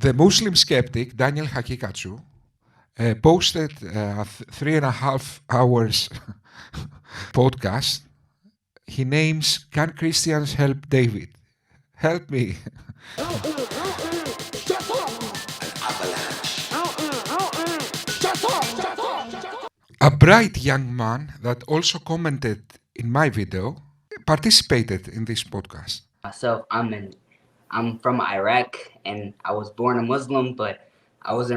The Muslim skeptic, Daniel Hakikatsu, posted a 3.5 hours podcast. He names, "Can Christians help David? Help me." A bright young man that also commented in my video participated in this podcast. Myself, I'm from Iraq, and I was born a Muslim, but I was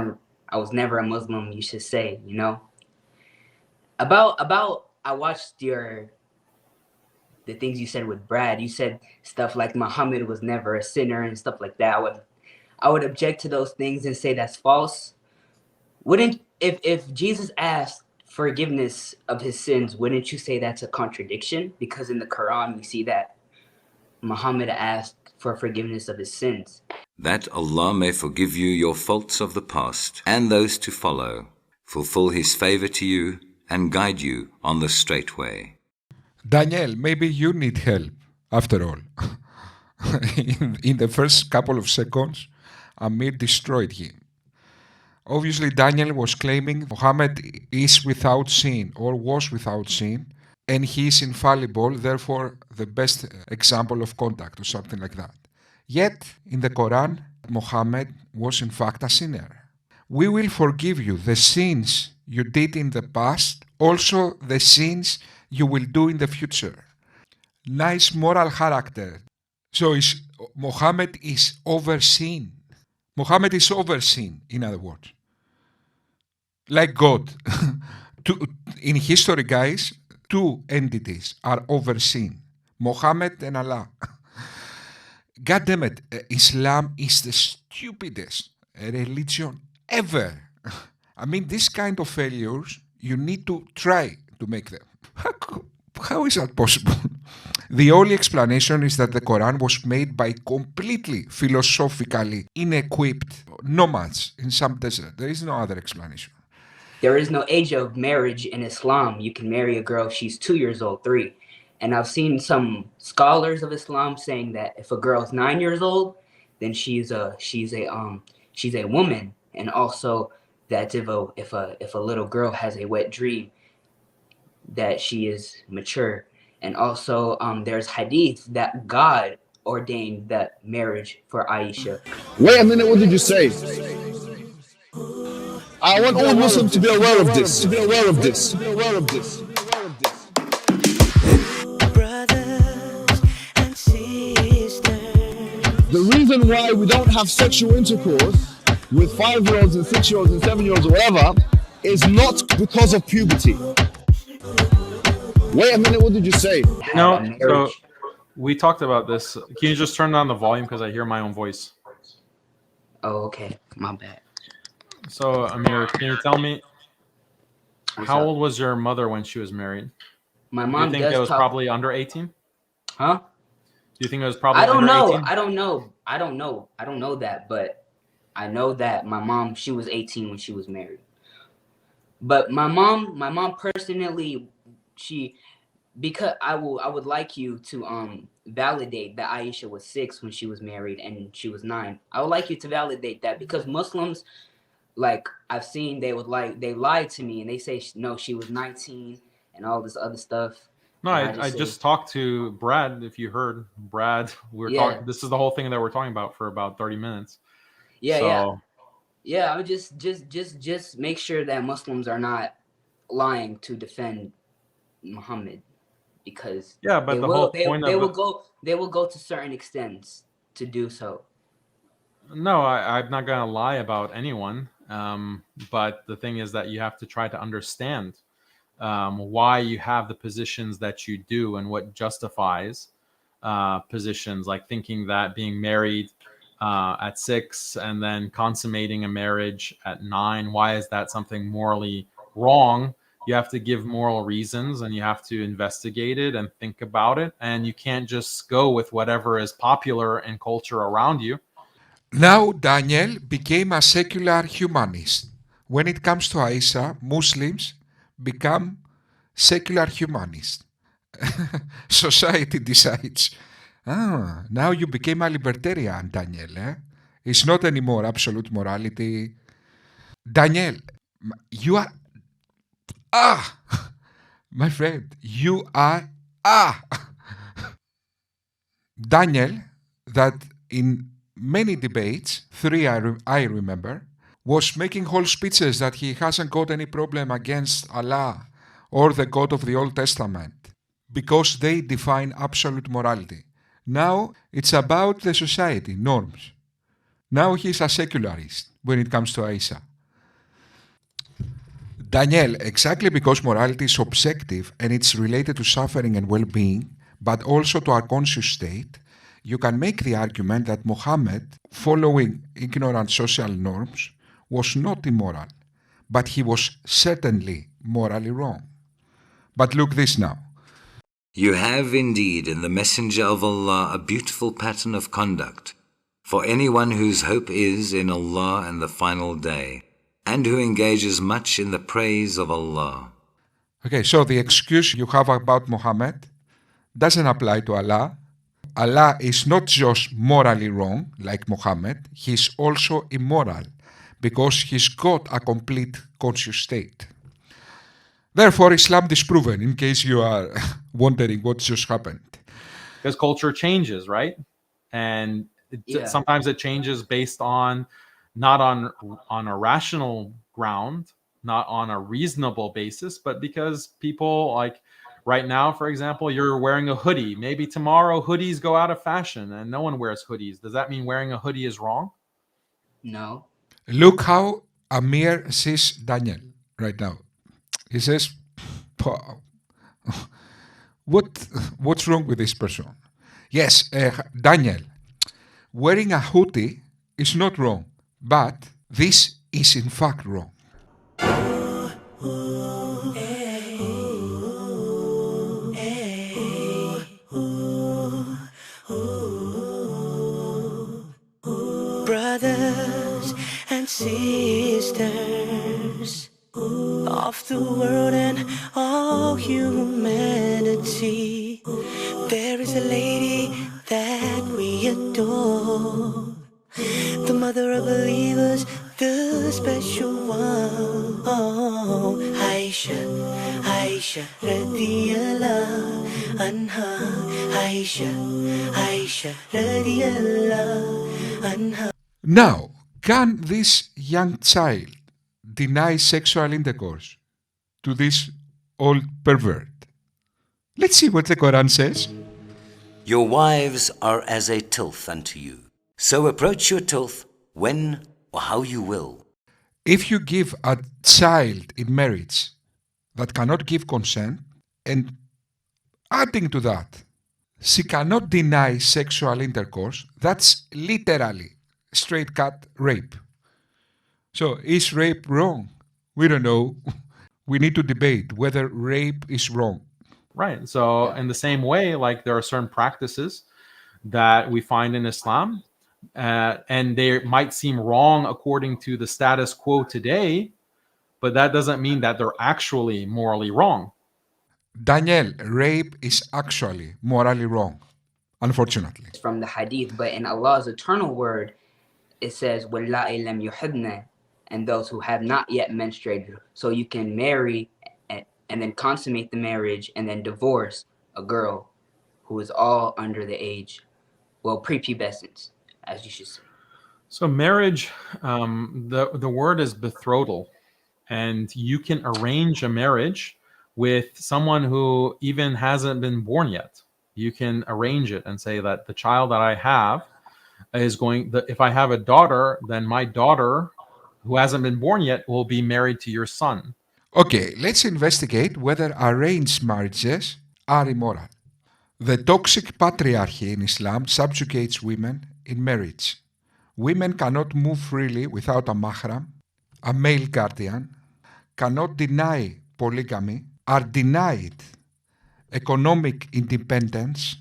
never a Muslim, you should say, you know. I watched the things you said with Brad. You said stuff like Muhammad was never a sinner and stuff like that. I would object to those things and say that's false. Wouldn't if Jesus asked forgiveness of his sins, wouldn't you say that's a contradiction? Because in the Quran we see that Muhammad asked for forgiveness of his sins. That Allah may forgive you your faults of the past and those to follow, fulfill his favor to you, and guide you on the straight way. Daniel, maybe you need help, after all. in the first couple of seconds, Amir destroyed him. Obviously, Daniel was claiming Muhammad is without sin or was without sin, and he is infallible, therefore the best example of contact or something like that. Yet, in the Quran, Muhammad was in fact a sinner. We will forgive you the sins you did in the past, also the sins you will do in the future. Nice moral character. So Muhammad is over sin. Muhammad is over sin, in other words. Like God. In history, guys, two entities are over sin. Muhammad and Allah. God damn it, Islam is the stupidest religion ever. I mean, this kind of failures, you need to try to make them. How is that possible? The only explanation is that the Quran was made by completely philosophically inequipped nomads in some desert. There is no other explanation. There is no age of marriage in Islam. You can marry a girl if she's 2 years old, 3. And I've seen some scholars of Islam saying that if a girl's 9 years old, then she's a woman, and also that if a little girl has a wet dream, that she is mature. And also there's hadith that God ordained that marriage for Aisha. Wait a minute, what did you say? I want all Muslims to be aware of this. To be aware of this. To be aware of this. The reason why we don't have sexual intercourse with 5-year-olds and 6-year-olds and 7-year-olds or whatever is not because of puberty. Wait a minute, what did you say? No, so we talked about this. Can you just turn down the volume because I hear my own voice? Oh, okay. My bad. So, Amir, can you tell me how old was your mother when she was married? My mom. Do you think it was probably under 18? Huh? Do you think it was probably I don't under know. 18? I don't know that, but I know that my mom, she was 18 when she was married. But my mom personally, because I would like you to validate that Aisha was 6 when she was married and she was 9. I would like you to validate that, because Muslims, like I've seen, they lied to me and they say no, she was 19 and all this other stuff. No, I just talked to Brad. If you heard Brad, talking. This is the whole thing that we're talking about for about 30 minutes. Yeah. I would just make sure that Muslims are not lying to defend Muhammad, because but they will go to certain extents to do so. No, I'm not going to lie about anyone. But the thing is that you have to try to understand why you have the positions that you do and what justifies positions like thinking that being married at 6 and then consummating a marriage at 9, why is that something morally wrong? You have to give moral reasons and you have to investigate it and think about it. And you can't just go with whatever is popular in culture around you. Now Daniel became a secular humanist. When it comes to Aisha, Muslims become secular humanists. Society decides, now you became a libertarian, Daniel. It's not anymore absolute morality. Daniel, you are... My friend, you are... Daniel, that in many debates, 3 I remember, was making whole speeches that he hasn't got any problem against Allah or the God of the Old Testament because they define absolute morality. Now it's about the society, norms. Now he's a secularist when it comes to Aisha. Daniel, exactly because morality is objective and it's related to suffering and well-being, but also to our conscious state, you can make the argument that Muhammad, following ignorant social norms, was not immoral, but he was certainly morally wrong. But look this now. You have indeed in the Messenger of Allah a beautiful pattern of conduct for anyone whose hope is in Allah and the final day, and who engages much in the praise of Allah. Okay, so the excuse you have about Muhammad doesn't apply to Allah. Allah is not just morally wrong, like Muhammad, he's also immoral, because he's got a complete conscious state. Therefore, Islam disproven, in case you are wondering what just happened. Because culture changes, right? And sometimes it changes based on not on a rational ground, not on a reasonable basis, but because people, like right now, for example, you're wearing a hoodie. Maybe tomorrow hoodies go out of fashion and no one wears hoodies. Does that mean wearing a hoodie is wrong? No. Look how Amir sees Daniel right now. He says, what's wrong with this person? Yes, Daniel, wearing a hoodie is not wrong, but this is in fact wrong. Brothers and sisters of the world and all humanity, there is a lady that we adore, the mother of believers, the special one. Oh, Aisha radiyallahu anha, Aisha radiyallahu anha. Now, can this young child deny sexual intercourse to this old pervert? Let's see what the Quran says. Your wives are as a tilth unto you, so approach your tilth when or how you will. If you give a child in marriage that cannot give consent, and adding to that, she cannot deny sexual intercourse, that's literally straight cut rape. So is rape wrong? We don't know. We need to debate whether rape is wrong. Right. So in the same way, like there are certain practices that we find in Islam, and they might seem wrong according to the status quo today, but that doesn't mean that they're actually morally wrong. Daniel, rape is actually morally wrong, unfortunately. It's from the hadith, but in Allah's eternal word, it says, وَاللَّائِ لَمْ يُحِضْنَ, and those who have not yet menstruated. So you can marry and then consummate the marriage and then divorce a girl who is all under the age, well, prepubescence, as you should say. So marriage, the word is betrothal, and you can arrange a marriage with someone who even hasn't been born yet. You can arrange it and say that the child that I have is if I have a daughter, then my daughter who hasn't been born yet will be married to your son. Okay, let's investigate whether arranged marriages are immoral. The toxic patriarchy in Islam subjugates women in marriage. Women cannot move freely without a mahram, a male guardian, cannot deny polygamy, are denied economic independence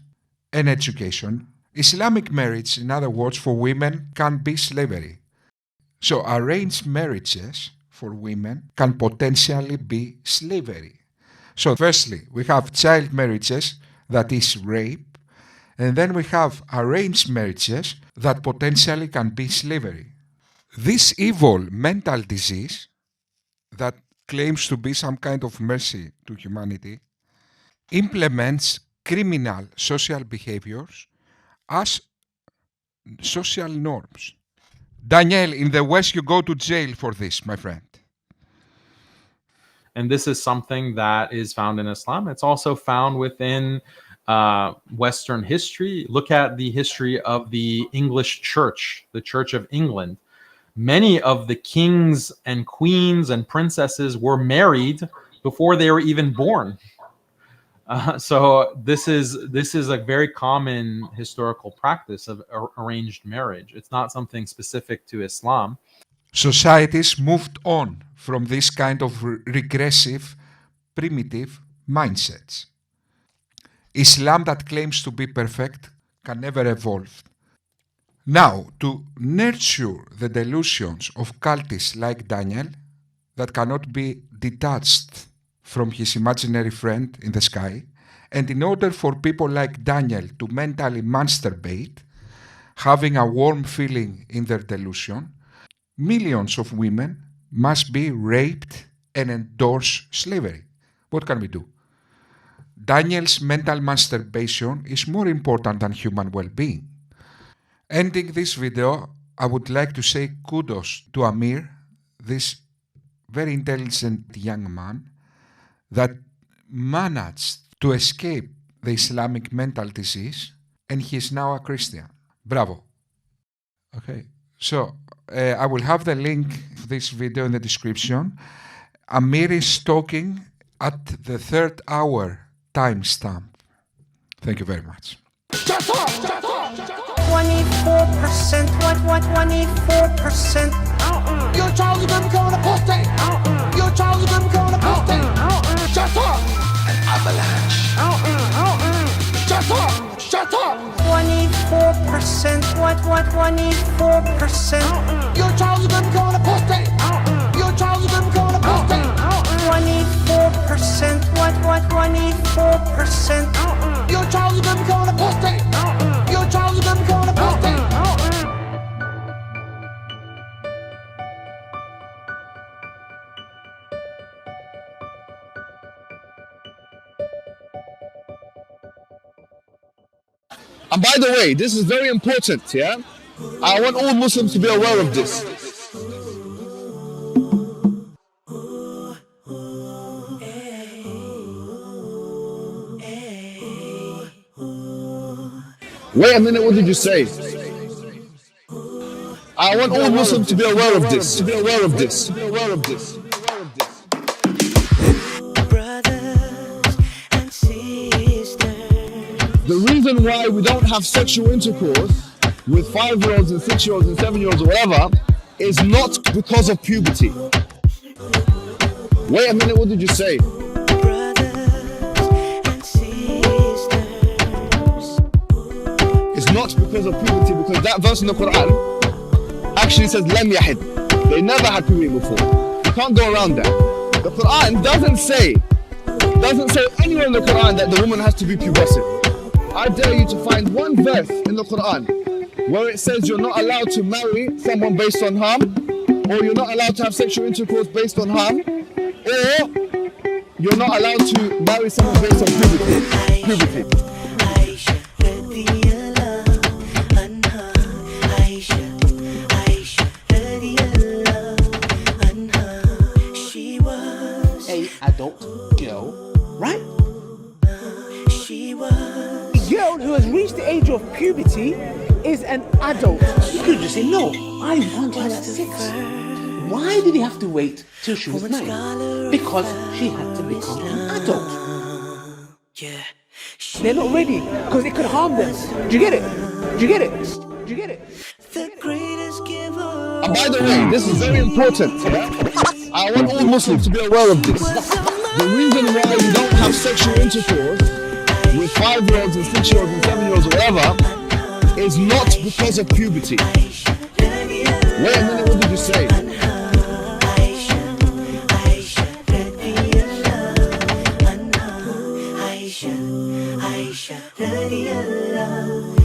and education. Islamic marriage, in other words, for women can be slavery. So arranged marriages for women can potentially be slavery. So firstly, we have child marriages, that is rape, And then we have arranged marriages that potentially can be slavery. This evil mental disease that claims to be some kind of mercy to humanity implements criminal social behaviors as social norms. Daniel, in the West, you go to jail for this, my friend. And this is something that is found in Islam. It's also found within Western history. Look at the history of the English Church, the Church of England. Many of the kings and queens and princesses were married before they were even born. So this is a very common historical practice of arranged marriage. It's not something specific to Islam. Societies moved on from this kind of regressive, primitive mindsets. Islam that claims to be perfect can never evolve. Now, to nurture the delusions of cultists like Daniel that cannot be detached from his imaginary friend in the sky, and in order for people like Daniel to mentally masturbate, having a warm feeling in their delusion, millions of women must be raped and endorse slavery. What can we do? Daniel's mental masturbation is more important than human well-being. Ending this video, I would like to say kudos to Amir, this very intelligent young man that managed to escape the Islamic mental disease, and he is now a Christian. Bravo. Okay, so I will have the link of this video in the description. Amir is talking at the 3rd hour timestamp. Thank you very much. 24%, what, 24%? Your child is gonna become an apostate. Your child is gonna become an apostate. Shut up! An avalanche. Shut up! Shut up! 24%, what, 24%? Your child is gonna become an apostate. Your child is gonna become an apostate. 24%, what, 24%? Your child is gonna become an apostate. Your child is gonna become an apostate. And by the way, this is very important, yeah? I want all Muslims to be aware of this. Wait a minute, what did you say? I want all Muslims to be aware of this. To be aware of this. To be aware of this. The reason why we don't have sexual intercourse with 5-year-olds and 6-year-olds and 7-year-olds or whatever is not because of puberty. Wait a minute, what did you say? It's not because of puberty, because that verse in the Quran actually says lam yahid. They never had puberty before. You can't go around that. The Quran doesn't say anywhere in the Quran that the woman has to be pubescent. I dare you to find one verse in the Quran where it says you're not allowed to marry someone based on harm, or you're not allowed to have sexual intercourse based on harm, or you're not allowed to marry someone based on puberty. She was an adult girl, right? She was a girl who has reached the age of puberty is an adult. You could just say, no, I want her at 6. Why did he have to wait till she was 9? Because she had to become an adult. They're not ready because it could harm them. Do you get it? Do you get it? Do you get it? And by the way, this is very important. Yeah? I want all Muslims to be aware of this. The reason why we don't have sexual intercourse with 5-year-olds and 6-year-olds and 7-year-olds or whatever is not because of puberty. Wait a minute, what did you say?